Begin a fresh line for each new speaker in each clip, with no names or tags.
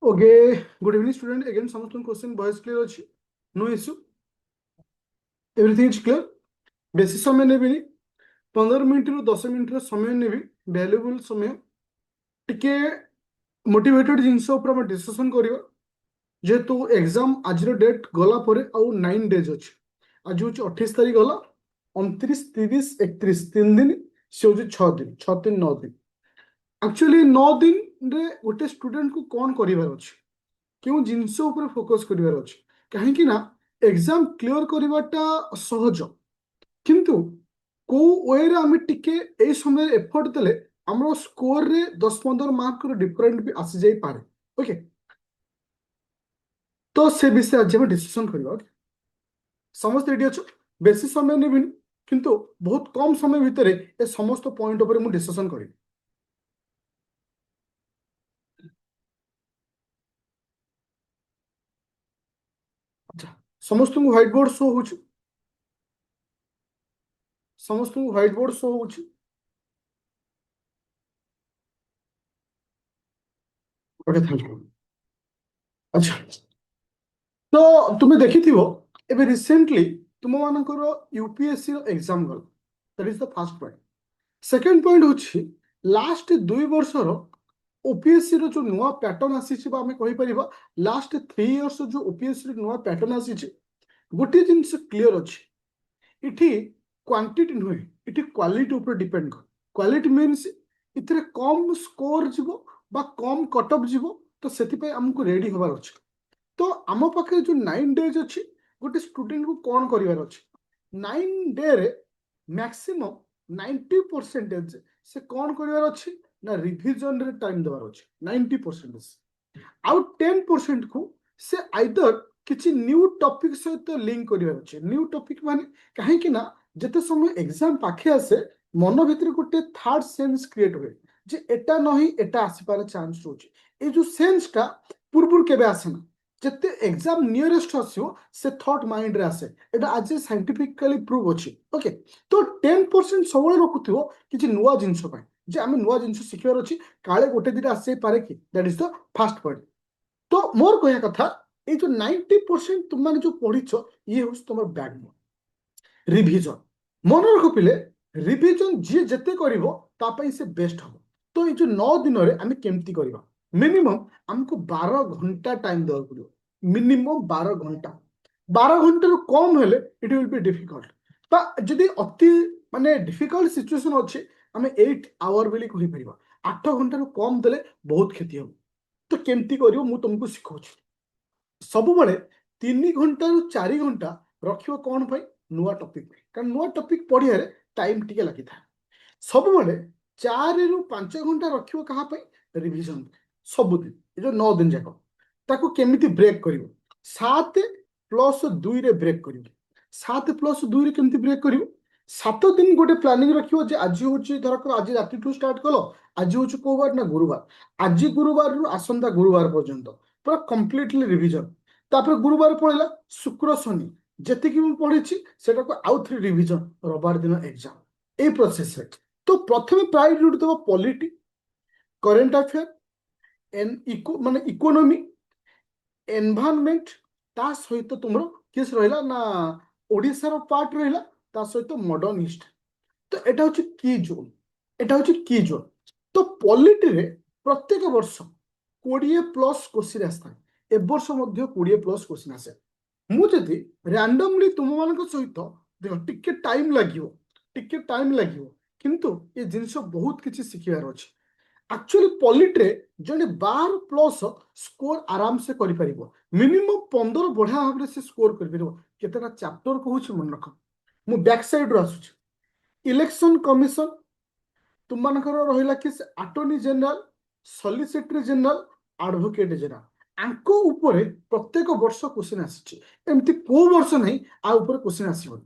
Okay, good evening, student. Again, some question voice clear अच्छी, no issue. Everything is clear. बेसी समय नेबी 15 minute रु 10 minute समय नेबी valuable समय टिके मोटिवेटेड जिनस ऊपर हम डिस्कशन करियो जेहेतु एग्जाम आज डेट गला परे आउ 9 डेज अछि आज होची 28 तारिख गला 29 30 31 3 दिन से होची 6 दिन 6 3 9 दिन एक्चुअली 9 दिन रे गोटे स्टूडेंट को कौन करिवार अछि क्यों जिनस ऊपर फोकस करिवार अछि कहीं ना एग्जाम क्लियर करवाटा सहज किंतु को वे रे आमे टिके ए समय एफर्ट देले हमरो स्कोर रे 10-15 मार्क रो डिफरेंट भी आसी जाई पारे ओके तो से विषय आज हम डिस्कशन करबा समस्त रेडी अछ बेसी समय नेबिन किंतु बहुत कम समय भितर ए समस्त पॉइंट ऊपर मु डिस्कशन करिबी अच्छा समस्त को व्हाइट बोर्ड शो होछ समस्त को व्हाइट बोर्ड शो होछ ओके थैंक यू अच्छा तो तुम्हें देखिथिबो एबे रिसेंटली तुम मानकर यूपीएससी एग्जाम गल that is the first point second point होछि लास्ट 2 वर्षर ओपीएससी रो जो नुआ पैटर्न आसी बा हमें कहि परिबा लास्ट 3 इयर्स जो ओपीएससी रो नुआ पैटर्न आसी गोटे जिनस क्लियर अछि इठी क्वांटिटी नुहे इठी क्वालिटी ऊपर डिपेंड कर क्वालिटी मीन्स इतरे कम स्कोर जीवो बा कम कट ऑफ जीवो तो सेति पे हमको रेडी होबार अछि तो आम पाखे जो 9 डेज अच्छी गोटे स्टूडेंट को कौन करार अच्छे 9 डे रे मैक्सिमम 90% से कौन करार अच्छी ना रिविजन रे टाइम देवार अच्छे 90% आउ 10% को से आइदर किसी न्यू टॉपिक सहित लिंक करार अच्छे न्यू टॉपिक माने कहीं ना जिते समय एग्जाम पाखे आसे मन भीतर गोटे थर्ड सेंस क्रिएट हुए जे एटा नहीं एटा आसीपार चांस रोचे ए जो सेंस टा पूर्व केबे आसेना जिते एग्जाम नियरेस्ट आसो से थॉट माइंड रे आसे एटा आज साइंटिफिकली प्रूव अछि ओके तो 10% सब रखुथिबो किछि नुवा जिंस पय जे आमे नुवा जिंस सिखिबार अछि काळे गोटे दिटा आसे पारे कि that is the first point तो मोर कहया कथा ए जो 90% तुम माने जो पढिछो ये होस तमर बैकबोन रिवीजन मन रख पिले रिवीजन जे जते करिवो ता पय से बेस्ट हो तो ये जो 9 दिन रे आमे केमती करिवो मिनिमम हमको 12 घंटा टाइम देवा पड़ो मिनिमम 12 घंटा 12 घंटा कम हेले इट विल बी डिफिकल्ट जदि अति माने डिफिकल्ट सिचुएशन अच्छे आम 8 आवर बोली कहि परिबा 8 घंटा कम देले बहुत क्षति हो तो केमती करिवो मु तुमको सिखाउछि सब बळे 3 घंटा 4 घंटा रखियो कोन पई नुवा टॉपिक कारण नुवा टॉपिक पढिया रे टाइम टिके लागि था सब बळे 4 रु 5 घंटा रखियो कहा पई रिवीजन सबुदिन ये जो 9 दिन जाक ताको केमिति ब्रेक करिवो 7+2 रे ब्रेक करिवो 7+2 रे केमिति ब्रेक करिवो 7 दिन गोटे प्लानिंग रखिवो जे आज होची धरक आज राति टू स्टार्ट कलो आज होची को बार ना गुरुवार आज गुरुवार रु आसंता गुरुवार पर्यंत पूरा कंप्लीटली रिवीजन तापर गुरुवार पळेला शुक्र शनि जेते कि मु पढिछि सेटा को आउ 3 रिवीजन रविवार दिन एग्जाम ए प्रोसेस रे तो प्रथमे प्रायोरिटी देबो polity current affair and eco माने इकोनॉमी एनवायरनमेंट ता सहित तुमरो किस रहिला ना ओडिसा रो पार्ट रहिला ता सहित मॉडर्न हिस्ट्री तो एटा होची की जोन एटा होची की जोन तो पॉलिटी रे प्रत्येक वर्ष 20+ क्वेश्चन आस्ता ए वर्ष मध्य 20+ क्वेश्चन आसे मु जदि रैंडमली तुम मानक सहित देखो टिके टाइम लागिवो किंतु ये जिंस बहुत किछि सिखिबार अछि एक्चुअली पॉलिटी जने 12+ स्कोर आराम से करि परिबो मिनिमम 15 बढ़िया भाव से स्कोर करि परिबो केतेटा चैप्टर कहूछ मन रख मु बैक साइड रो आसुछ इलेक्शन कमिशन तुम मानकर रहिला कि attorney general solicitor general advocate general आंको ऊपर प्रत्येक वर्ष क्वेश्चन आसी एमती को वर्ष नहीं आ ऊपर क्वेश्चन आसीबो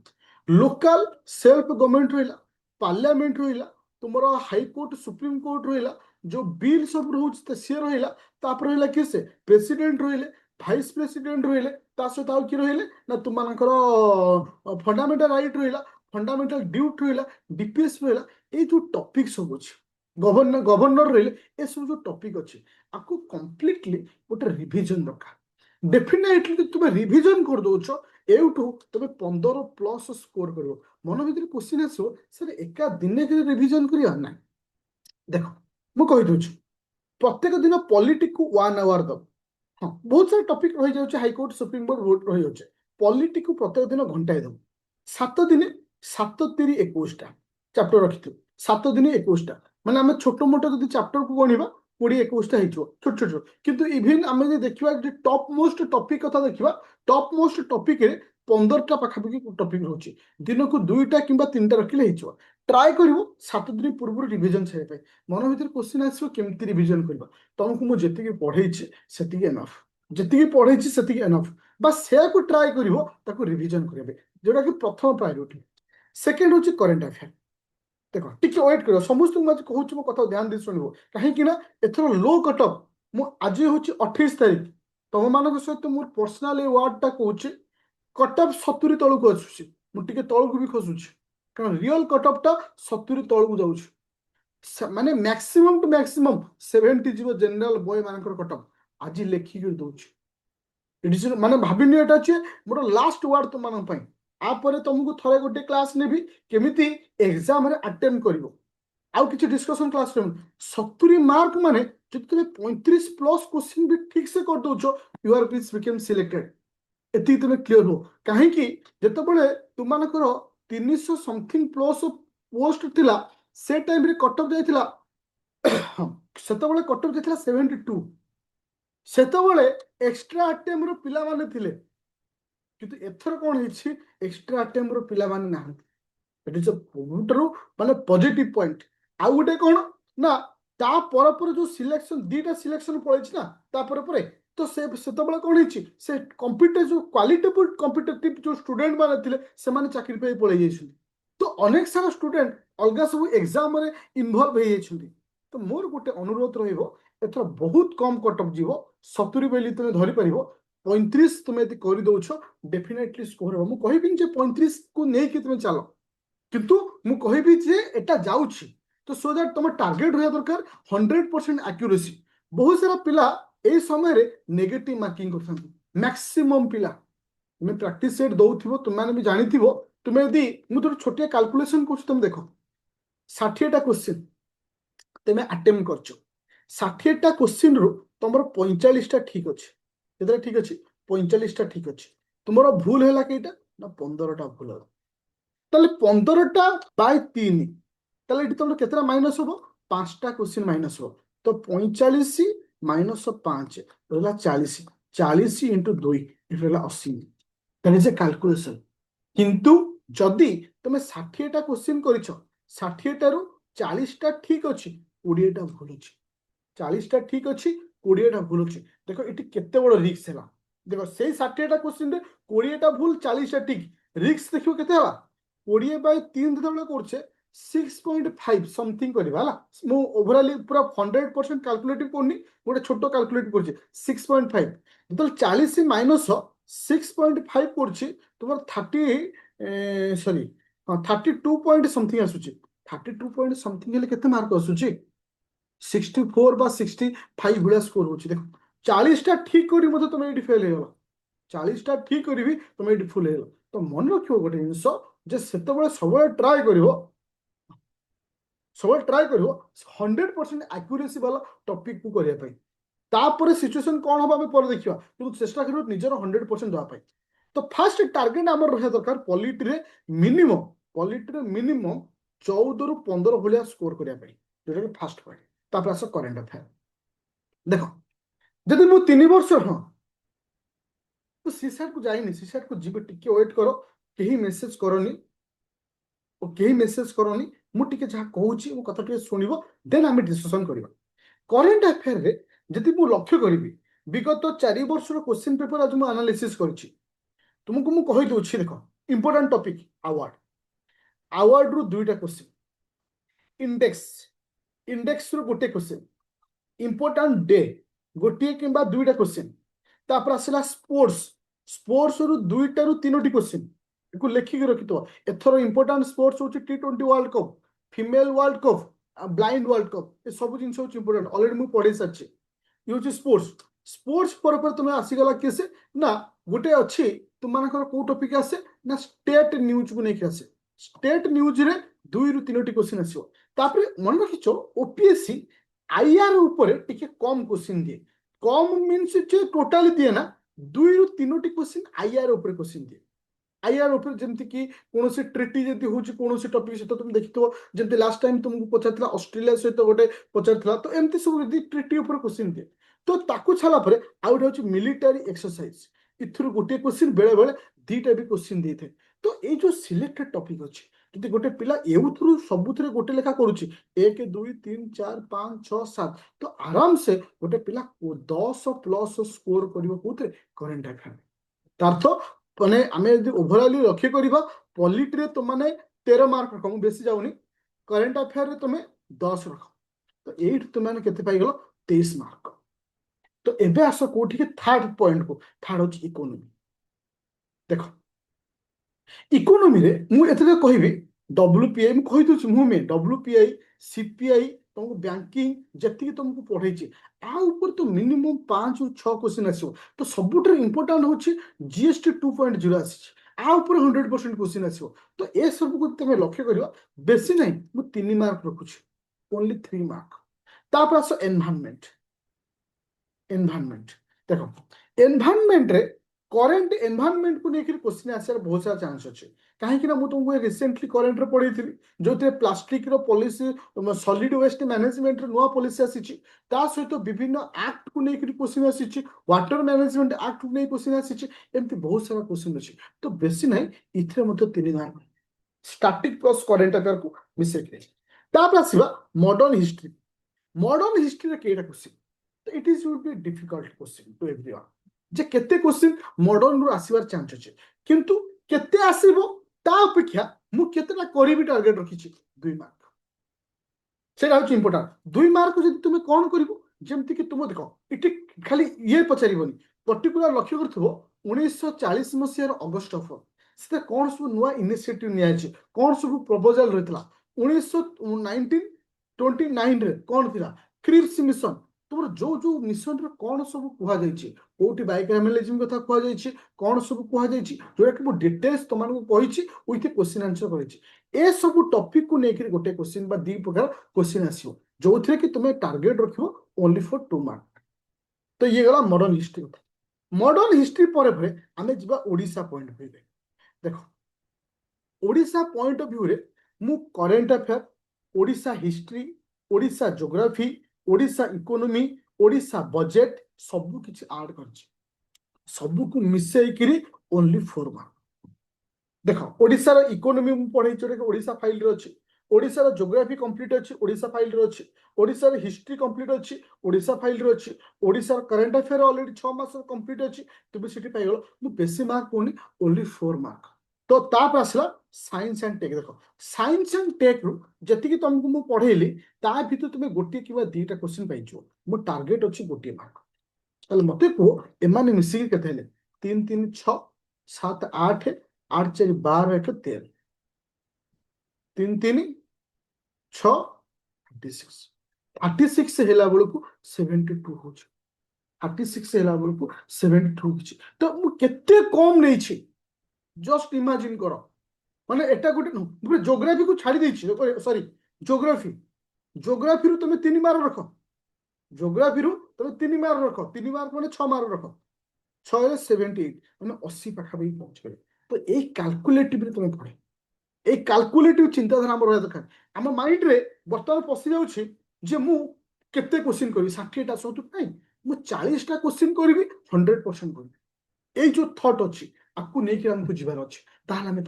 लोकल सेल्फ गवर्नमेंट रहिला पार्लियामेंट रहिला तुमरो हाई कोर्ट सुप्रीम कोर्ट रहिला जो बिल सब रोज सी रहिला तापर रहिला किसे प्रेसिडेंट रहिले भाइस प्रेसिडेंट रहिले ता सहित आउ कि रहिले ना तुम मानकर फंडामेंटल राइट रहिला फंडामेंटल ड्यूटी रहिला डीपीएस रहिला ए जो टॉपिक सब अछि गवर्नर रही ए सब जो टॉपिक अच्छे आपको कंप्लीटली गोटे रिवीजन दरकार डेफिनेटली तुम रिवीजन कर दौच एठू तुम 15+ स्कोर कर मन भर क्वेश्चन आसो सर एका दिन के रिवीजन करवा ना देख मुझे कहीदे प्रत्येक दिन पॉलिटिक को 1 आवर दो हाँ बहुत सारा टॉपिक रही जाए हाईकोर्ट सुप्रीमकोर्ट रही जाए पॉलिटिक को प्रत्येक दिन घंटाए दो 7 दिन 7×3 21 चैप्टर रखी 7 दिन 21 माने आम छोट मोट जो चैप्टर को गणवा 20-21 छोट छोट किंतु इवन आम देखा टॉप मोस्ट टॉपिक कथा देखा टॉप मोस्ट टॉपिक 15टा पाखापाखि टॉपिक रोचे दिन को 2टा कि 3टा रखिले ट्राए कर 7 दिन पूर्व रिविजन से मन भर क्वेश्चन आसो केमती रिविजन करवा तुमको मुझे पढ़े से एनफ जी पढ़े से एनफ बस से ट्राए कर रिविजन करेंगे जोटा कि प्रथम प्रायोरिटी सेकेंड हूँ करेन्ट अफेयर देख टिके वेट कर समस्त मुझे कहूँ मो कथा ध्यान दे शुणव कहीं एथर लो कटअप आज हूँ 28 तारीख तुम मान सहित मोर पर्सनाल वार्डटा कहूँ कटअप 70 तलू आसूसी मुझे तलू भी खसुची कारण रियल कटअपटा 70 तलू जाऊँ माने मैक्सिमम टू मैक्सिमम 70 जीव जनरल बॉय मानकर कटअप आज लेखिक दौर माने भाविनी एटा अच्छे मोर लास्ट वार्ड तुम मान आपर तुमको थरे गोटे क्लास नेबी केमिति एग्जाम रे अटेम्प्ट करिवो आउ किछि डिस्कशन क्लास रे 70 मार्क माने जब तुम 35+ क्वेश्चन भी ठीक से कर दोछो you are please become selected एति तुम क्लियर हो काहे कि जते बळे तुम मानकर 300 समथिंग प्लस पोस्ट थिला से टाइम रे कटअप जायथिला सेते बळे कटअप जायथिला 72 सेते बळे एक्स्ट्रा अटेम्प्ट रो पिला माने थिले किंतु एथर कौन है एक्स्ट्रा अटेम्प्ट रो पिला माने ना इट इज माने पॉजिटिव पॉइंट आउ गोटे कौन ना ता पर जो सिलेक्शन 2टा सिलेक्शन पड़े ना ता पर तो से कौन है से कंप्यूटर जो क्वालिटेबल कॉम्पिटिटिव जो स्टूडेंट माने थिले से माने चाकरी पे पड़े जाइछन तो अनेक सारा स्टूडेंट अलगा सब एग्जाम रे इन्वॉल्व हो जाइछन तो मोर गोटे अनुरोध रहिबो एथर बहुत कम कटअप जीवो 70 बेली तुम धरि परिबो 35 तुम यदि कर दौछ डेफिनेटली स्कोर हम कहबी 35 को लेकिन तुम चलो किंतु मु कहबी जे एटा जाउछि तो सो दैट तुम टार्गेट रहा दरकार 100% एक्यूरेसी बहुत सारा पिला ए समय रे नेगेटिव मार्किंग करथन मैक्सिमम पिला तुम प्रैक्टिस सेट दउथिबो तुम माने भी जानिथिबो तुम यदि मु तो छोटिया कैलकुलेशन करछ तुम देखो 60टा क्वेश्चन तुम अटेम्प्ट करछ 60टा क्वेश्चन रो तुमरो 45टा ठीक अछि केतरा ठीक अछि 45टा ठीक अछि तुमरो भूल हैला केटा ना 15टा भूल होला ताले 15टा बाय 3 ताले इटी तुमरो केतरा माइनस होबो 5टा क्वेश्चन माइनस हो तो 45 माइनस 5 रहला 40 40 इंटू 2 इट रहला 80 दैट इज ए कैलकुलेशन किंतु जदि तुम 60टा क्वेश्चन करिछ 60टा रु 40टा ठीक अछि 20टा भूल अछि 40टा ठीक अच्छी 20टा भूल अच्छी देखो ये केते बड़ रिक्स है देखो से 60टा क्वेश्चन रे 20टा भूल 40टा ठीक रिक्स देखो केते हला 20/3 जेतबेले करछे 6.5 समथिंग करबा हला मु ओवरऑल पूरा 100% कैलकुलेटिव करनी गोटे छोटो कैलकुलेट करछे 6.5 जेतबेले 40 माइनस 6.5 करछी तुमर 30 सॉरी 32 पॉइंट समथिंग आसुची 32 पॉइंट समथिंग हेले केते मार्क आसुची 64 बा 65 भाया स्कोर हो देखो 40टा ठीक करी मते तुम ये फेल हो 40टा ठीक करी तुम ये फुल हो तो मन रखियो गोटे जिनस जे सेते बळे सब ट्राई करिवो सब ट्राई करिवो 100% एक्यूरेसी वाला टॉपिक को करिया पई तापर सिचुएशन कोन होबा में पर देखिवा किंतु चेष्टा करिवो निजर 100% दवा पई तो फर्स्ट टारगेट हमर रहे दरकार पॉलिटी रे मिनिमम 14 रु 15 भलिया स्कोर करिया पई जोटा कि फर्स्ट पॉइंट तापर आस करेंट अफेयर देखो जदि मु 3 वर्ष हाँ तो सीसेट को जाइनी सीसेट को जीवे टिके वेट करो केही मेसेज करनी और केही मेसेज करनी मु टिके जहा कहूची मु कथा टिके सुनिबो देन आमे डिस्कशन करबा करेंट अफेयर रे जदि मु लक्ष्य करिवि विगत 4 वर्ष रो क्वेश्चन पेपर आज मु एनालिसिस करछि तुमको मु कहि दोछि देखो इंपोर्टेंट टॉपिक अवार्ड रो 2टा क्वेश्चन इंडेक्स रो गोटे क्वेश्चन इंपोर्टेंट डे गोटे कि 2टा क्वेश्चन तापर आसला स्पोर्ट्स रु 2टा रु 3टी क्वेश्चन को लेखिक रखि तो एथरो इंपोर्टेंट स्पोर्ट्स होची T20 world cup female world cup blind world cup ये सब जिन इंपोर्टेंट ऑलरेडी मुझे पढ़ी सारी ये हूँ स्पोर्ट्स स्पोर्ट्स पर तुम्हें आसीगला किए ना गोटे अच्छी तुम मानकर कौ टपिक आसे ना स्टेट न्यूज को लेकिन आसे स्टेट न्यूज रे 2 ରୁ 3ଟି क्वेश्चन आसो मन रखिच ओपीएससी आईआर ऊपर टिके कम क्वेश्चन दिए कम मीन्स टोटाली दिए ना 2 ରୁ 3ଟି क्वेश्चन आईआर ऊपर क्वेश्चन दिए आईआर ऊपर जमती कि कौन से ट्रिटी जब हूँ कौन से टॉपिक सहित तुम देखिथो जमती लास्ट टाइम तुमको पचार ऑस्ट्रेलिया सहित गोटे पचार तो एमती सब यदि ट्रिटी ऊपर क्वेश्चन दिए तो ताकू छाला परे आउ गोटे मिलिटारी एक्सरसाइज इथुरु गोटे क्वेश्चन बेले बेले 2टा भी क्वेश्चन देते तो ये जो सिलेक्टेड टॉपिक अच्छी যদি গোটে পিলা এউথরু সবুথরে গোটে লেখা করুছি 1 2 3 4 5 6 7 তো আরামসে গোটে পিলা 10 প্লস স্কোর করিব কোথে করেন্ট আফেয়ার তার তো মানে আমি যদি ওভারঅলি লক্ষ্য করিবা পলিটিরে তো মানে 13 মার্ক রখ মু বেশি যাউনি করেন্ট আফেয়ার রে তুমি 10 রখ তো এইট তুমি মানে কেতে পাই গলো 23 মার্ক তো এবে আস কোঠিকে থার্ড পয়েন্ট को থার্ড হচ্ছে ইকোনমি দেখো इकोनोमी रे मु एतरे कहबी डब्ल्यूपीआई मु कहि दउछि मु में डब्ल्यूपीआई सीपीआई तुमको बैंकिंग जति तुमको पढ़ाई आ ऊपर तो मिनिमम 5 ରୁ 6 क्वेश्चन आसो तो सबुठ इंपोर्टेंट होछि जीएसटी 2.0 आसी आ ऊपर 100% क्वेश्चन आसो तो ए सब को तुम लक्ष्य करबा बेसी नहीं मु 3 मार्क रखुछि ओनली 3 मार्क तापर आसो एनवायरनमेंट एनवायरनमेंट देखो एनवायरनमेंट रे करेंट एनवायरनमेंट को लेकर क्वेश्चन आसार बहुत सारा चांस अच्छे कहीं तुमको रिसेंटली करेंट पढ़ी जो plastic policy solid waste management नुआ पॉलिसी आसी सहित विभिन्न एक्ट को लेकर क्वेश्चन आसी वाटर मैनेजमेंट एक्ट को लेकर क्वेश्चन आसी एमती बहुत सारा क्वेश्चन अच्छी तो बेसी ना इथे 3 mark static plus current affair को मिसेक आसवा मॉडर्न हिस्ट्री केटा क्वेश्चन तो it is would be difficult question to everyone जे केते क्वेश्चन मॉडर्न रु आसीबार चांस अछि किंतु केते आसीबो ता अपेक्षा मु केतेटा करिबी टार्गेट रखिछि 2 मार्क सेटा होछि इंपोर्टेंट 2 मार्क जदि तुमे कोन करिवो जेमति कि तुम देखो इति खाली ये पचारिबोनी पर्टिकुलर लक्ष्य करथबो 1940 मसियार अगस्त ऑफ से कोन सब नुवा इनिशिएटिव निया अछि कोन सब प्रपोजल रहितला 1929 रे कोन थिला क्रिप्स मिशन तुम जो जो मिशन रे कौन सब कह जाइए कोटी बायोकेमिकलिज्म कथा कह जाइए कौन सब कह जाइए जोटा कि डिटेल्स तुमको कही विथ क्वेश्चन आंसर करी ए सब टॉपिक को लेकर गोटे क्वेश्चन बा 2 प्रकार क्वेश्चन आसो जो थे कि तुम्हें टार्गेट रखो ओनली फॉर 2 मार्क तो ये गला मॉडर्न हिस्ट्री कथा मॉडर्न हिस्ट्री पर आम जा ओडिशा पॉइंट ऑफ व्यू देखो ओडिशा पॉइंट ऑफ व्यू रे मु current affair Odisha history Odisha geography Odisha economy Odisha budget सब किछि ऐड करछि सब को मिसैकरी ओनली 4 मार्क देखो ओडिशा रो इकोनॉमी पढ़ै जोरे कि ओडिशा फाइल रे अछि ओडिशा रो ज्योग्राफी कंप्लीट अछि ओडिशा फाइल रे अछि ओडिशा रो हिस्ट्री कंप्लीट अछि ओडिशा फाइल रे अछि ओडिशा रो करंट अफेयर ऑलरेडी 6 मास कंप्लीट अछि तुबे सिटी पाइ गेलो मु बेसी मार्क कोनी ओनली 4 मार्क तो ताप आसला साइंस एंड टेक देखो साइंस एंड टेक रु जति कि तुमको मु पढ़ेली ता भितर तुमे गोटे किबा 2टा क्वेश्चन पाइ जो मो टार्गेट अछि गोटे मार्क ताले मते को एमाने मिसी केते हेले 3 3 6 7 8 8 4 12 1 13 3 3 6 36 36 हेला बेलको 72 हो 36 हेला बेलको 72 होछि तो मु केते कम नै छी जस्ट इमेजिन करो माने एटा गोटे ज्योग्राफी को छाड़ी देछि सॉरी ज्योग्राफी रु तुम 3 मार्क रख ज्योग्राफी रु तुम 3 मार्क रख 3 मार्क माने 6 मार्क रख 6 रे 78 माने 80 पाखा भी पहुंच गए तो ए कैलकुलेटिव रे तुम पढ़े ए कैलकुलेटिव चिंताधारा हमर रह दरकार हम माइंड रे वर्तमान पसि जाउछि जे मु केते क्वेश्चन करी 60 टा 70 नहीं मु 40 टा क्वेश्चन करबी 100% करबी ए जो थॉट अछि आपको नहीं कि हमको जीवार अछि ताहला हमें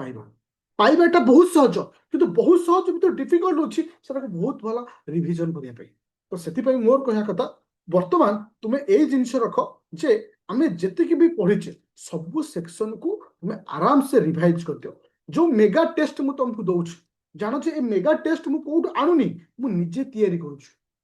पाइबाटा बहुत सहज किंतु बहुत सहज भी तो डिफिकल्ट अछि सेटा बहुत भला रिवीजन करिया पे तो सेति पई मोर कहया कथा वर्तमान तुमे ए जिंस रख जे हमें जेते कि भी पढिचे सब सेक्शन को तुमे आराम से रिवाइज कर दियो जो मेगा टेस्ट मु तुमको दउछ जानो जे ए मेगा टेस्ट मु कोड आनुनी मु निजे तैयारी करूछ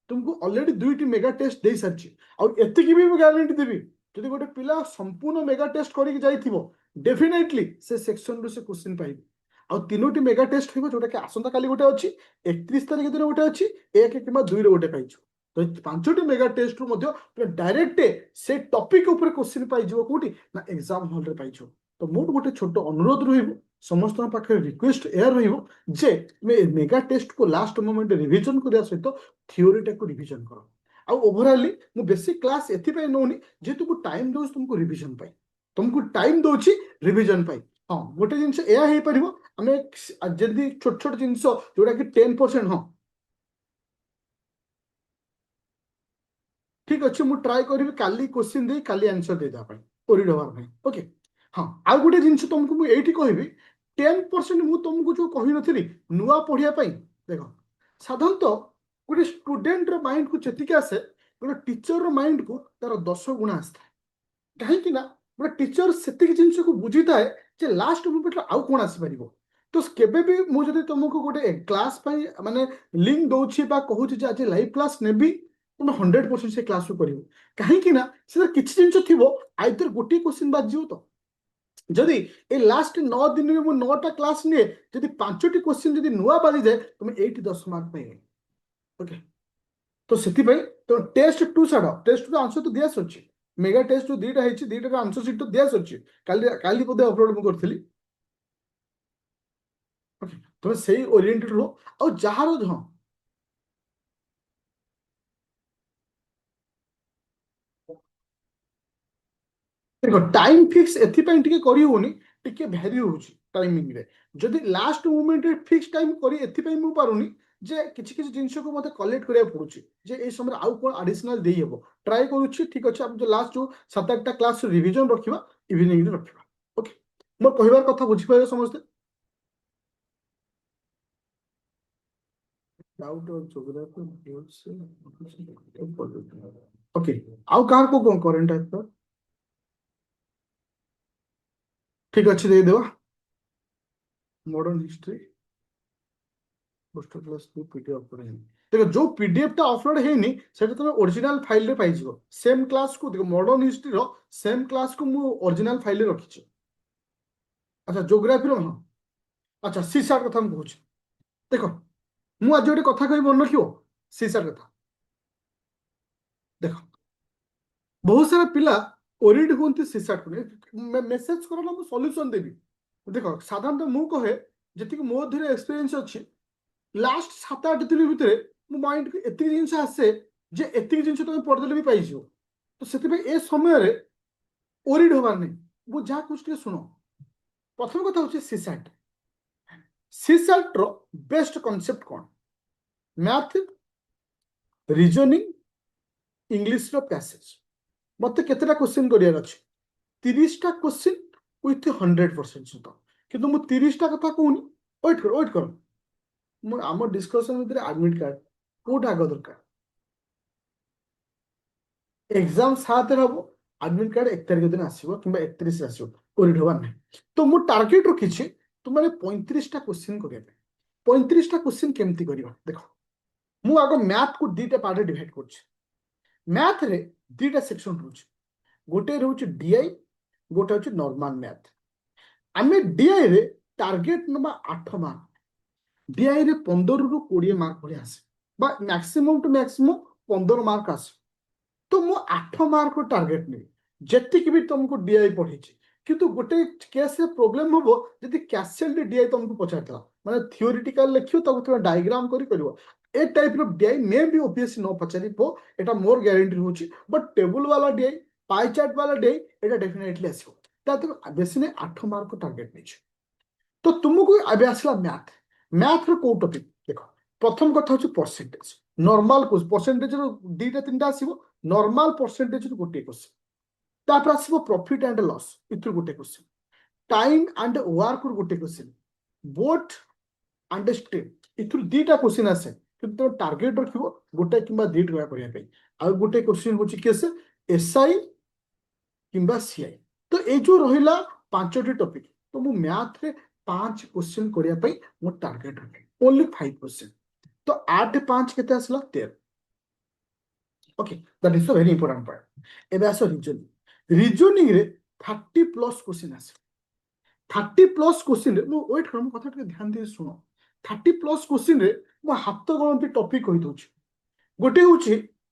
तुमको ऑलरेडी 2टी मेगा टेस्ट दे सारछि और एते कि भी गारंटी देबी जदि गोटे पिला संपूर्ण मेगा टेस्ट करिक जाइथिबो डेफिनेटली से सेक्शन रो से क्वेश्चन पाइबे ଆଉ ତିନୋଟି ମେଗା ଟେଷ୍ଟ ରହିବ, ଯୋଉଟା କି ଆସନ୍ତା କାଲି ଗୋଟେ ଅଛି, 31 ତାରିଖ ଦିନ ଗୋଟେ ଅଛି, 1 କିମ୍ବା 2ରେ ଗୋଟେ ପାଇଛୁ। ତ ଏ 5ଟି ମେଗା ଟେଷ୍ଟରୁ ମଧ୍ୟ ପୁରା ଡାଇରେକ୍ଟ ସେ ଟପିକ ଉପରେ କ୍ୱେଶ୍ଚିନ୍ ପାଇଯିବ କୋଉଠି ନା ଏକ୍ସାମ ହଲରେ ପାଇଯିବ। ତ ମୋର ଗୋଟେ ଛୋଟ ଅନୁରୋଧ ରହିବ, ସମସ୍ତଙ୍କ ପାଖରେ ରିକ୍ୱେଷ୍ଟ ଏହା ରହିବ ଯେ ତୁମେ ମେଗା ଟେଷ୍ଟକୁ ଲାଷ୍ଟ ମୋମେଣ୍ଟ ରିଭିଜନ କରିବା ସହିତ ଥିଓରିଟାକୁ ରିଭିଜନ କର। ଆଉ ଓଭରାଲି ମୁଁ ବେଶୀ କ୍ଲାସ ଏଥିପାଇଁ ନଉନି ଯେହେତୁ ମୁଁ ଟାଇମ ଦଉଛି ତୁମକୁ ରିଭିଜନ ପାଇଁ, ତୁମକୁ ଟାଇମ ଦଉଛି ରିଭିଜନ ପାଇଁ। ହଁ ଗୋଟେ ଜିନିଷ ଏହା ହେଇପାରିବ, ଆମେ ଯଦି ଛୋଟ ଛୋଟ ଜିନିଷ ଯୋଉଟା କି 10%, ହଁ ଠିକ ଅଛି, ମୁଁ ଟ୍ରାଏ କରିବି କାଲି କ୍ୱେଶ୍ଚିନ୍ ଦେଇ କାଲି ଆନ୍ସର ଦେଇଦେବା ପାଇଁ, ଓରିଡ୍ ହବାର ନାହିଁ। ଓକେ, ହଁ ଆଉ ଗୋଟେ ଜିନିଷ ତମକୁ ମୁଁ ଏଇଠି କହିବି, 10% ମୁଁ ତମକୁ ଯୋଉ କହିନଥିଲି ନୂଆ ପଢିବା ପାଇଁ, ଦେଖ ସାଧାରଣତଃ ଗୋଟେ ଷ୍ଟୁଡେଣ୍ଟର ମାଇଣ୍ଡକୁ ଯେତିକି ଆସେ ଗୋଟେ ଟିଚରର ମାଇଣ୍ଡକୁ ତାର 10 ଗୁଣା ଆସିଥାଏ। କାହିଁକି ନା ଗୋଟେ ଟିଚର ସେତିକି ଜିନିଷକୁ ବୁଝିଥାଏ ଯେ ଲାଷ୍ଟ ମୁମେଣ୍ଟରେ ଆଉ କଣ ଆସିପାରିବ। ତ କେବେ ବି ମୁଁ ଯଦି ତମକୁ ଗୋଟେ କ୍ଲାସ ପାଇଁ ମାନେ ଲିଙ୍କ ଦଉଛି ବା କହୁଛି ଯେ ଆଜି ଲାଇଭ କ୍ଲାସ ନେବି, ତୁମେ 100% ସେ କ୍ଲାସକୁ କରିବ। କାହିଁକି ନା ସେଥିରେ କିଛି ଜିନିଷ ଥିବ, ଆଇଦର ଗୋଟିଏ କ୍ୱେଶ୍ଚିନ୍ ବାଜିଯିବ। ତ ଯଦି ଏ ଲାଷ୍ଟ 9 ଦିନରେ ମୁଁ 9ଟା କ୍ଲାସ ନିଏ, ଯଦି 5ଟି କ୍ୱେଶ୍ଚିନ୍ ଯଦି ନୂଆ ବାଜିଯାଏ ତୁମେ ଏଇଠି 10 ମାର୍କ ପାଇବେ। ଓକେ, ତ ସେଥିପାଇଁ ତ ଟେଷ୍ଟ 2 ଛାଡ, ଟେଷ୍ଟ 2 ଆନ୍ସର ତ ଦିଆସରିଛି, ମେଗା ଟେଷ୍ଟ ଯୋଉ 2ଟା ହେଇଛି 2ଟାର ଆନ୍ସର ସିଟ୍ ତ ଦିଆସରିଛି, କାଲି କାଲି ବୋଧେ ଅପଲୋଡ ମୁଁ କରିଥିଲି। ଓକେ, ତମେ ସେଇ ଓରିଏଣ୍ଟେଡ ରୁହ। ଆଉ ଯାହାର ହଁ ଦେଖ ଟାଇମ ଫିକ୍ସ ଏଥିପାଇଁ ଟିକେ କରି ହଉନି, ଟିକେ ଭ୍ୟାରି ହଉଛି ଟାଇମିଂରେ। ଯଦି ଲାଷ୍ଟ ମୁଭମେଣ୍ଟରେ ଫିକ୍ସ ଟାଇମ କରି ଏଥିପାଇଁ ମୁଁ ପାରୁନି ଯେ କିଛି କିଛି ଜିନିଷକୁ ମୋତେ କଲେକ୍ଟ କରିବାକୁ ପଡୁଛି ଯେ এই ସମୟରେ ଆଉ କ'ଣ ଆଡିସନାଲ ଦେଇହବ। ଟ୍ରାଏ କରୁଛି, ଠିକ ଅଛି, ଆମେ ଯୋଉ ଲାଷ୍ଟ ଯୋଉ 7-8ଟା କ୍ଲାସ ରିଭିଜନ ରଖିବା, ଇଭିନିଂରେ ରଖିବା। ଓକେ, ମୋର କହିବାର କଥା ବୁଝିପାରିବେ ସମସ୍ତେ? ଡାଉଟ ଜିଓଗ୍ରାଫି ଓକେ, ଆଉ କାହାକୁ କ'ଣ କରେଣ୍ଟ ଆଫେୟାର ଠିକ ଅଛି ଦେଇଦେବା। ମଡର୍ନ ହିଷ୍ଟ୍ରି ପିଡିଏଫ ପରେ ଦେଖ ଯୋଉ ପିଡିଏଫ ଟା ଅପଲୋଡ ହେଇନି ସେଟା ତମେ ଓରିଜିନାଲ ଫାଇଲରେ ପାଇଯିବ। ସେମ୍ କ୍ଲାସକୁ ଦେଖ, ମଡର୍ନ ହିଷ୍ଟ୍ରିର ସେମ୍ କ୍ଲାସକୁ ମୁଁ ଓରିଜିନାଲ ଫାଇଲରେ ରଖିଛି। ଆଚ୍ଛା ଜିଓଗ୍ରାଫିର ହଁ, ଆଚ୍ଛା ସିସାଟ କଥା ମୁଁ କହୁଛି। ଦେଖ ମୁଁ ଆଜି ଗୋଟେ କଥା କହିବି, ମନେ ରଖିବ ସିସାଟ କଥା। ଦେଖ ବହୁତ ସାରା ପିଲା ଓରିଡ୍ ହୁଅନ୍ତି ସିସାଟକୁ ନେଇ, ମେସେଜ କର ନା ମୁଁ ସଲ୍ୟୁସନ ଦେବି। ଦେଖ ସାଧାରଣତଃ ମୁଁ କହେ, ଯେତିକି ମୋ ଦେହରେ ଏକ୍ସପିରିଏନ୍ସ ଅଛି, ଲାଷ୍ଟ 7-8 ଦିନ ଭିତରେ ମୋ ମାଇଣ୍ଡକୁ ଏତିକି ଜିନିଷ ଆସେ ଯେ ଏତିକି ଜିନିଷ ତମେ ପଢିଦେଲେ ବି ପାଇଯିବ। ତ ସେଥିପାଇଁ ଏ ସମୟରେ ଓରିଡ୍ ହବାର ନାହିଁ। ମୁଁ ଯାହା କହୁଛି ଟିକେ ଶୁଣ। ପ୍ରଥମ କଥା ହଉଛି ସିସାଟ। ସିସାଟର ବେଷ୍ଟ କନସେପ୍ଟ କ'ଣ? ମ୍ୟାଥ, ରିଜନିଂ, ଇଂଲିଶର ପ୍ୟାସେଜ। ମତେ କେତେଟା କ୍ୱେଶ୍ଚିନ୍ କରିବାର ଅଛି? 30ଟା କ୍ୱେଶ୍ଚିନ୍ ୱିଥ 100% ସତ। କିନ୍ତୁ ମୁଁ 30ଟା କଥା କହୁନି, ୱେଟ୍ କର ୱେଟ୍ କର, ମୁଁ ଆମ ଡିସ୍କସନ ଭିତରେ ଆଡମିଟ କାର୍ଡ କୋଉଟା ଆଗ ଦରକାର? ଏକ୍ସାମ 7ରେ ହବ, ଆଡମିଟ କାର୍ଡ 1 ତାରିଖ ଦିନ ଆସିବ କିମ୍ବା 31ରେ ଆସିବ, ଓରିଡ୍ ହବାର ନାହିଁ। ତ ମୁଁ ଟାର୍ଗେଟ ରଖିଛି ତୁମେ 35ଟା କ୍ୱେଶ୍ଚିନ୍ କରିବା ପାଇଁ। 35ଟା କ୍ୱେଶ୍ଚିନ୍ କେମିତି କରିବା? ଦେଖ ମୁଁ ଆଗ ମ୍ୟାଥକୁ 2ଟା ପାର୍ଟରେ ଡିଭାଇଡ କରୁଛି। ମ୍ୟାଥରେ 2ଟା ସେକ୍ସନ ରହୁଛି, ଗୋଟେ ରହୁଛି ଡିଆଇ, ଗୋଟେ ହଉଛି ନର୍ମାଲ ମ୍ୟାଥ। ଆମେ ଡିଆଇରେ ଟାର୍ଗେଟ ନେବା 8 ମାର୍କ, ଡିଆଇରେ 15ରୁ 20 ମାର୍କ ଭଳିଆ ଆସେ, ବା ମ୍ୟାକ୍ସିମମ୍ ଟୁ ମ୍ୟାକ୍ସିମମ୍ 15 ମାର୍କ ଆସେ। ତ ମୁଁ 8 ମାର୍କ ଟାର୍ଗେଟ ନେବି, ଯେତିକି ବି ତମକୁ ଡିଆଇ ପଢେଇଛି। କିନ୍ତୁ ଗୋଟେ କେସରେ ପ୍ରୋବ୍ଲେମ ହବ ଯଦି କ୍ୟାସେଲରେ ଡିଆଇ ତମକୁ ପଚାରିଥିଲା, ମାନେ ଥିଓରିଟିକାଲ ଲେଖିବ, ତାକୁ ତମେ ଡାଇଗ୍ରାମ କରି କରିବ। ଏ ଟାଇପର ଡିଆଇ ମେ ବି ଓପିଏସସି ନ ପଚାରିବ, ଏଟା ମୋର ଗ୍ୟାରେଣ୍ଟି ରହୁଛି। ବଟ୍ ଟେବୁଲ ବାଲା ଡିଆଇ, ପାଇ ଚାର୍ଟ ବାଲା ଡିଆଇ, ଏଟା ଡେଫିନେଟଲି ଆସିବ। ତା ବେଶୀ ନାହିଁ, 8 ମାର୍କ ଟାର୍ଗେଟ ନେଇଛି। ତ ତୁମକୁ ଏବେ ଆସିଲା ମ୍ୟାଥ। ମ୍ୟାଥର କୋଉ ଟପିକ ଦେଖ, ପ୍ରଥମ କଥା ହଉଛି ପରସେଣ୍ଟେଜ। ନର୍ମାଲ ପରସେଣ୍ଟେଜର 2ଟା 3ଟା ଆସିବ, ନର୍ମାଲ ପରସେଣ୍ଟେଜରୁ ଗୋଟିଏ କ୍ୱେଶ୍ଚିନ୍। ତାପରେ ଆସିବ ପ୍ରଫିଟ୍ ଆଣ୍ଡ ଲସ୍, ଏଥିରୁ ଗୋଟେ କ୍ୱେଶ୍ଚିନ୍। ଟାଇମ୍ ଆଣ୍ଡ ୱାର୍କରୁ ଗୋଟେ କ୍ୱେଶ୍ଚିନ୍। ବୋଟ୍ ଆଣ୍ଡ ଷ୍ଟ୍ରିମ୍, ଏଥିରୁ 2ଟା କ୍ୱେଶ୍ଚିନ୍ ଆସେ। କିନ୍ତୁ ତମେ ଟାର୍ଗେଟ ରଖିବ ଗୋଟେ କିମ୍ବା 2ଟା କରିବା ପାଇଁ। ଆଉ ଗୋଟେ କ୍ୱେଶ୍ଚିନ୍ ହଉଛି କେସ୍ ଏସ୍ଆଇ କିମ୍ବା ସିଆଇ। ତ ଏଇ ଯୋଉ ରହିଲା 5ଟି ଟପିକ, ତ ମୁଁ ମ୍ୟାଥରେ 5 କ୍ୱେଶ୍ଚିନ୍ କରିବା ପାଇଁ ମୋ ଟାର୍ଗେଟ ରଖେ, ଓନ୍ଲି 5 କ୍ୱେଶ୍ଚିନ୍। ତ 8 5 କେତେ ଆସିଲା? 13। Okay, that is the very important point. ଏବେ ଆସ ରିଜନିଂ। ରିଜନିଂରେ 30+ କ୍ୱେଶ୍ଚିନ୍ ଆସିବ। 30+ क्वेश्चन मु वेट कर कथा ध्यान दे शुण 30+ क्वेश्चन मु हाथ गणती टॉपिक कहि दउछि गोटे हूँ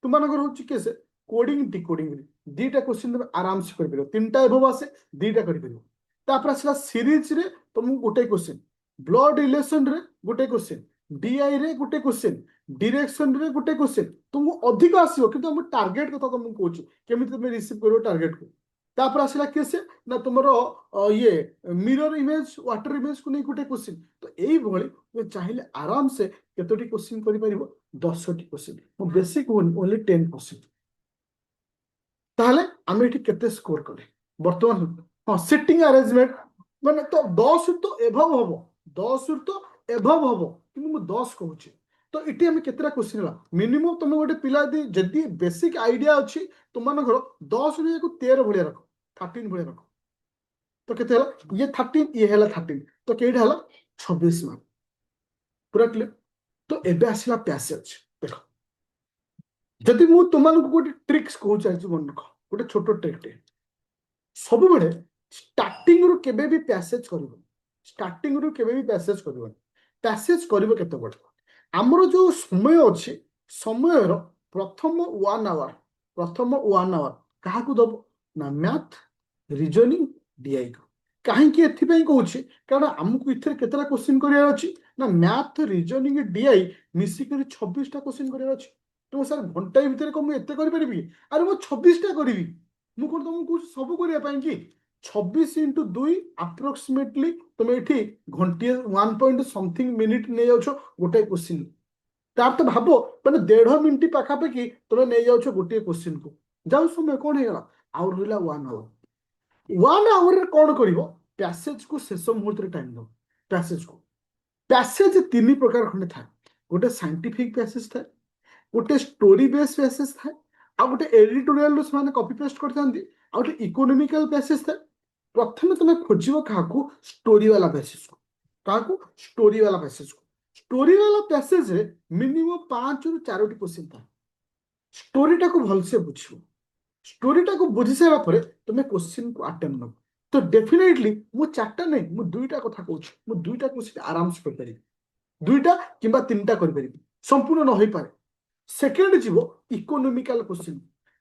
तुम हूँ केस कोडिंग डिकोडिंग दीटा क्वेश्चन तुम आराम से कर तीनटा एभव आसे दीटा कर आसला सीरीज रे तुमको गोटे क्वेश्चन ब्लड रिलेशन रे गोटे क्वेश्चन डीआई रे गोटे क्वेश्चन डायरेक्शन रे गोटे क्वेश्चन तुमको अधिक आसो कि टार्गेट कथा तुमको कहूँ केमी तुम रिसीव कर टार्गेट को तापर आसला केसे ना तुम ये मिरर इमेज वाटर इमेज को नहीं गोटे क्वेश्चन तो यही तुम चाहिए आराम से कतोटी क्वेश्चन कर 10टी क्वेश्चन मो बेसिक ओनली 10%। ताहले आमे एठी केते स्कोर करे वर्तमान हां सिटिंग अरेंजमेंट माने तो 10 तो एभव हबो 10 तो एभव हबो कि मु 10 कहूची तो इटी आमे केतेरा क्वेश्चन ला मिनिमम तुम गोटे पिला दी जदी बेसिक आईडिया अछि तुम मन घर 10 रे को 13 भलिया रखो 13 भलिया रखो तो केते हला ये 13 ये हला 13 तो केडा हला 26 मार्क पूरा क्लियर। तो एबे आसला पैसेज देखो जदि मु तुमको गोटे ट्रिक्स कहूँ चाहिए मन रख गोटे छोट ट्रिक सब बड़े स्टार्टिंग रु केबे भी पैसेज करिवो स्टार्टिंग रु केबे भी पैसेज करिवो पैसेज करिवो केते बड़ हमरो जो समय अछि समय रो प्रथम 1 आवर काहा को दबो ना मैथ रीजनिंग डीआई को काहे कि एथि पई कहूँ कारण हमको इथर केतरा क्वेश्चन करिया अछि ना मैथ रीजनिंग डीआई मिसी कर 26टा क्वेश्चन करिया अछि तो सर घंटाए भितर को मुझे एते करि अरे मु 26टा करी मु कोन तुमको सब करिया पई कि 26 इंटू 2 अप्रोक्सीमेटली तुम एठी घंटे 1 पॉइंट समथिंग मिनिट नै जाउछो गोटे क्वेश्चन तार तो भाबो माने 1.5 मिनिट पाखापाखि तुम नै जाउछो गोटे क्वेश्चन को जाउ समय कोन हेला आउ रहिला 1 आवर रे कोन करिवो पैसेज को शेष मुहूर्त रे टाइम दो पैसेज 3 प्रकार खंडे था गोटे साइंटिफिक पैसेज था गोटे स्टोरी बेस पैसेज था आ गोटे एडिटोरियल से कॉपी पेस्ट करते आ गोटे इकोनॉमिकल पैसेज था प्रथम तुम खोजिव क्या स्टोरी वाला पैसेज को क्या स्टोरी वाला पैसेज को स्टोरी वाला पैसेज रे मिनिमम 5 रु 4टी क्वेश्चन था स्टोरीटा को भलसे बुझियो स्टोरीटा को बुझी सारा पर तुम क्वेश्चन को अटेम्प्ट न तो डेफिनेटली मु 4टा नहीं मु 2टा कथा कहूँ मु 2टा क्वेश्चन आराम से कर पारि 2टा किंबा 3टा कर पारि संपूर्ण न होई पारे सेकेंड जीवो इकोनॉमिकल क्वेश्चन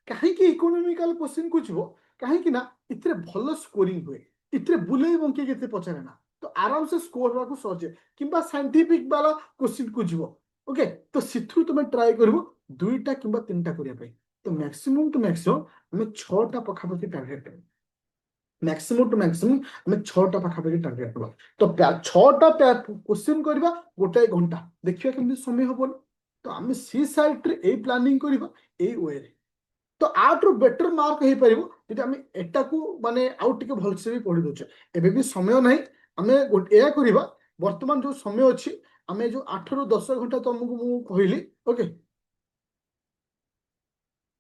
कहीं इकोनॉमिकल क्वेश्चन को जीवो कहीं ना इतरे भलो स्कोरिंग हुए इतरे बुले बंके केते पचारे ना तो आराम से स्कोर होगा को सहज किंबा साइंटिफिक वाला क्वेश्चन को जीवो ओके तो सिथु तुम ट्राई करबो 2टा किंबा 3टा करिया पई तो मैक्सिमम टू मैक्सिमम हमें 6टा पखापति टारगेट करबो मैक्सिमम टू मैक्सिमम हमें 6टा पखापति टारगेट करबो तो 6टा क्वेश्चन करबा गोटे घंटा देखिया केमि समय होबो तो आम सी साइट रे ए प्लानिंग करबा ए वे रे तो आउट बेटर मार्क हे परिबो जदि हम एटा को माने आउट टिके भलसे भी पढि दोछ एबे भी समय नाही हमें एया करबा वर्तमान जो समय अछि हमें जो 8 रु 10 घंटा तुमको मु कहली ओके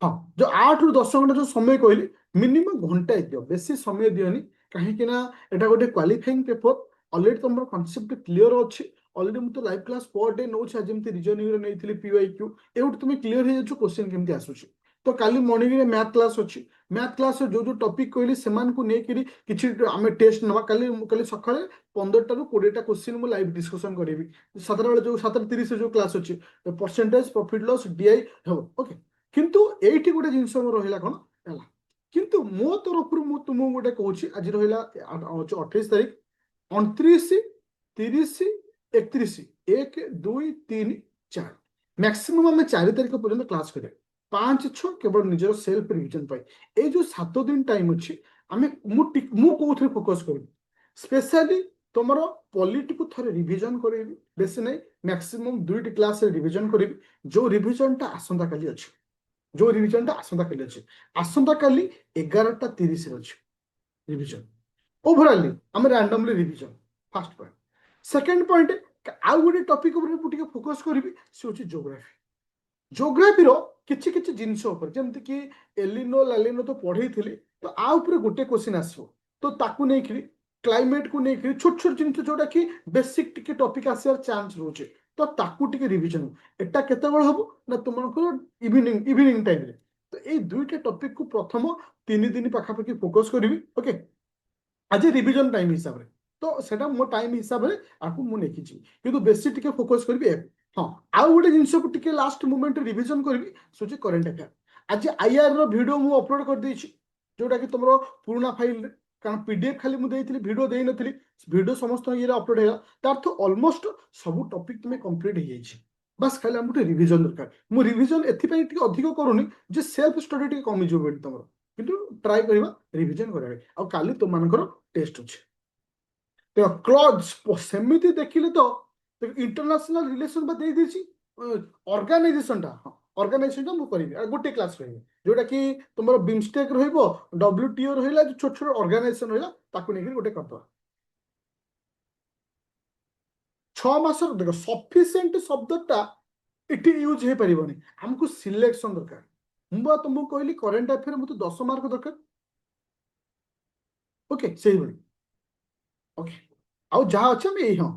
हाँ जो 8 रु 10 घंटा जो समय कहली मिनिमम घंटा दियो बेसी समय दियोनी कहीं कि ना एटा गोटे क्वालिफाइंग पेपर ऑलरेडी तुम कॉन्सेप्ट क्लियर अछि ऑलरेडी मु तो लाइव क्लास पर डे नौ जेमती रीजनिंग रे नैथिली पीवाईक्यू एउट तुम क्लियर हे जो क्वेश्चन केमती आसुची तो काली मॉर्निंग रे मैथ क्लास अछि मैथ क्लास जो जो टॉपिक कहली सेमान को नै करी किछि हमें टेस्ट नबा काली काली सकाळे 15टा रु 20टा क्वेश्चन मु लाइव डिस्कशन करेबी 7 बेले जो 7:30 जो क्लास अछि परसेंटेज प्रॉफिट लॉस डीआई हो ओके किंतु एठी गोटे जिंस मो रहिला कोन हला किंतु मो तरफ मु तुम गोटे कहूची आज रहिला 28 तारीख 29 30 31 1 2 3 4 मैक्सिमम हमें 4 तारीख पर्यंत क्लास करें 5-6 केवल निजर सेल्फ रिविजन पाई ए जो 7 दिन टाइम अच्छी आमे मु कोथरे फोकस करी स्पेशली तुमर पॉलिटी को थरे रिवीजन करेबी बेसी नहीं मैक्सिमम 2टी क्लास रे रिवीजन करेबी जो रिवीजन टा आसंता काली अछि जो रिवीजन टा आसंता काली अछि आसंता काली 11:30 रे अछि रिवीजन ओवरऑली हम randomly revision first point second point आउ गोटे टॉपिक ऊपर फोकस करी से हूँ जोग्राफी रो किछि किछि जिंस ऊपर जेमति कि एलिनो लालिनो तो पढ़ई थिले तो आ ऊपर गोटे क्वेश्चन आसो तो ताकू नै कि क्लाइमेट को नै कि छोट छोट जिंस जोटा कि बेसिक टिके टॉपिक आसार चांस रोचे तो ताकू टिके रिवीजन एटा केते बेल हबो ना तुमको इवनिंग टाइम रे तो ए दुईटा टॉपिक को प्रथम 3 दिन पाखा पाखी फोकस करबी ओके आज रिवीजन टाइम हिसाब रे तो सेटा मो टाइम हिसाब रे आकु मु नेखिची किंतु बेसी टिके फोकस करबी हाँ आउ गोटे जिनस को टिके लास्ट मोमेंट रिवीजन करबी सोचे करंट अफेयर आज आईआर रो वीडियो मु अपलोड कर देछि जोटा कि तुमरो पुराना फाइल कारण पीडीएफ खाली मु देइथिली वीडियो देइ नथिली वीडियो समस्त ये अपलोड हेला तार तो ऑलमोस्ट सब टॉपिक तुमे कंप्लीट हो जाइछि बस खाली हम रिवीजन दरकार मु रिवीजन एथिपई टिके अधिक करूनी जे सेल्फ स्टडी टिके कमी जो बेट तमरो किंतु ट्राई करबा रिवीजन करबा आ काली तुम मानकर टेस्ट अछि तो क्लॉज सेमिति देखिले तो इंटरनेशनल रिलेशन बा दे देछि ऑर्गेनाइजेशन टा हाँ ऑर्गेनाइजेशन टा मु करिबी आ गोटे क्लास रहिबो जोटा कि तुमरो बिमस्टेक रहिबो डब्ल्यूटीओ रहिला जो छोट छोट ऑर्गेनाइजेशन रहिला ताकू नेकी गोटे करदो 6 मास देखो सफिशिएंट शब्दटा इटी यूज हे परिबनी हमको सिलेक्शन दरकार मुबा तुमको कहली करंट अफेयर मु तो 10 मार्क दरकार ओके सही बनी ओके आउ जहाँ अच्छा मैं यही हाँ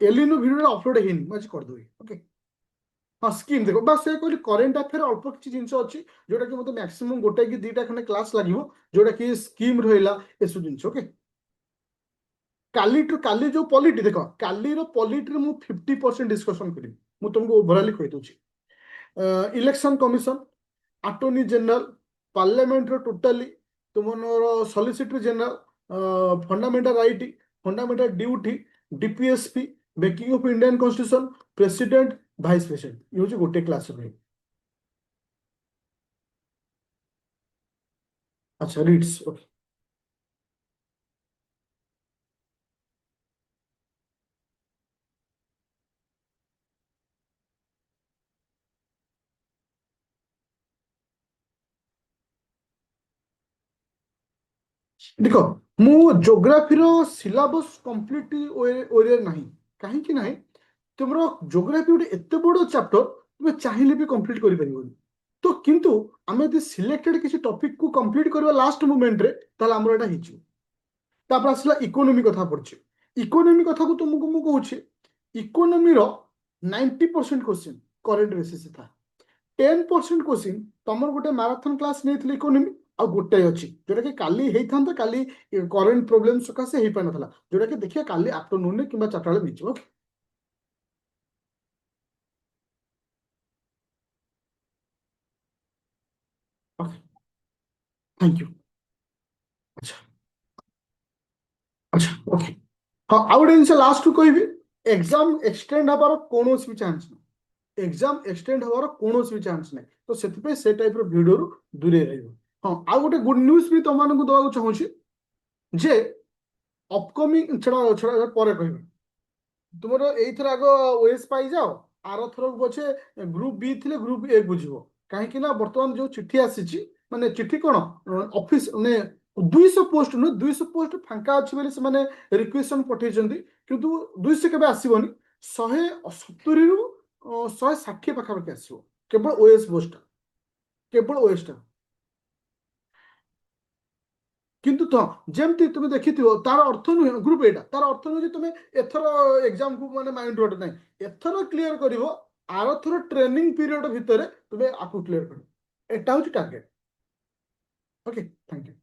एलिनो वीडियो अपलोड ହେଇନି ମୁଁ ଆଜି କରିଦେବି ଓକେ ହଁ ସ୍କିମ୍ ଦେଖ ବାସ୍ ସେ କହିଲି କରେଣ୍ଟ ଆଫେୟାର ଅଳ୍ପ କିଛି ଜିନିଷ ଅଛି ଯୋଉଟା କି ମୋତେ ମ୍ୟାକ୍ସିମମ୍ ଗୋଟେ କି ଦିଟା ଖଣ୍ଡେ କ୍ଲାସ୍ ଲାଗିବ ଯୋଉଟା କି ସ୍କିମ୍ ରହିଲା ଏସବୁ ଜିନିଷ ଓକେ କାଲିଠୁ କାଲି ଯୋଉ ପଲିଟି ଦେଖ କାଲିର ପଲିଟିରେ ମୁଁ 50% ଡିସ୍କସନ୍ କରିବି ମୁଁ ତୁମକୁ ଓଭରାଲି କହିଦେଉଛି ଇଲେକ୍ସନ କମିଶନ ଆଟର୍ଣ୍ଣି ଜେନେରାଲ ପାର୍ଲାମେଣ୍ଟର ଟୋଟାଲି ତୁମର solicitor general fundamental right fundamental duty DPSP making of Indian constitution president vice president ये हूँ गोटे क्लास रही अच्छा रीड्स ओके देख मु जोग्राफी सिलेबस कंप्लीट ओरे नहीं कहीं ना तुम जोग्राफी गोटे एत बड़ चैप्टर तुम चाहिए भी कंप्लीट कर पार तो किंतु आम यदि सिलेक्टेड किसी टॉपिक को कंप्लीट करवा लास्ट मोमेंट रे ताल हमर एटा हिचु तापर आसला इकोनॉमी कथा पड़छ इकोनॉमी कथा को तुमको मु कहूची इकोनॉमी रो 90% क्वेश्चन करेंट बेसिस था 10% क्वेश्चन तमर गोटे मैराथन क्लास नहीं इकोनॉमी आ गोटे अच्छी जोटा कि काली होता काली करेंट प्रोब्लेम सकाशे हो पार ना जोटा कि देखिए काली आफ्टरनून कि चार्टा बेले मिल ओके ओके थैंक यू अच्छा अच्छा ओके हाँ आउ गोटे जिन लास्ट कहबी एग्जाम एक्सटेंड हबार कौन भी चान्स ना एग्जाम एक्सटेंड हबार कौन भी चान्स ना तो से टाइप भिडियो दूरे रहा हाँ आउ गोटे गुड न्यूज भी तुम दवा चाहूँगी जे अपकमिंग छड़ा छड़ा पर कह तुम ये आग ओएस पाई जाओ आर थर पछे ग्रुप बी थी ग्रुप ए बुझ कहीं बर्तमान जो चिठी आसी माने चिठी कौन ऑफिस ने 200 पोस्ट नुह 200 पोस्ट फांका अच्छी बोले रिक्वेशन पठे किंतु 200 केवे आसबनी 170 रु 160 पाखापाखि आसो केवल ओएस पोस्ट केवल ओएस टा किंतु तो जमती तुम देखी तार अर्थ नुहे ग्रुप एटा तार अर्थ नुहे तुम एथर एग्जाम को माने माइंड रोड ना एथर क्लियर कर आर थर ट्रेनिंग पीरियड भितर तुम्हें आपको क्लियर कर एटा हूँ टार्गेट ओके थैंक यू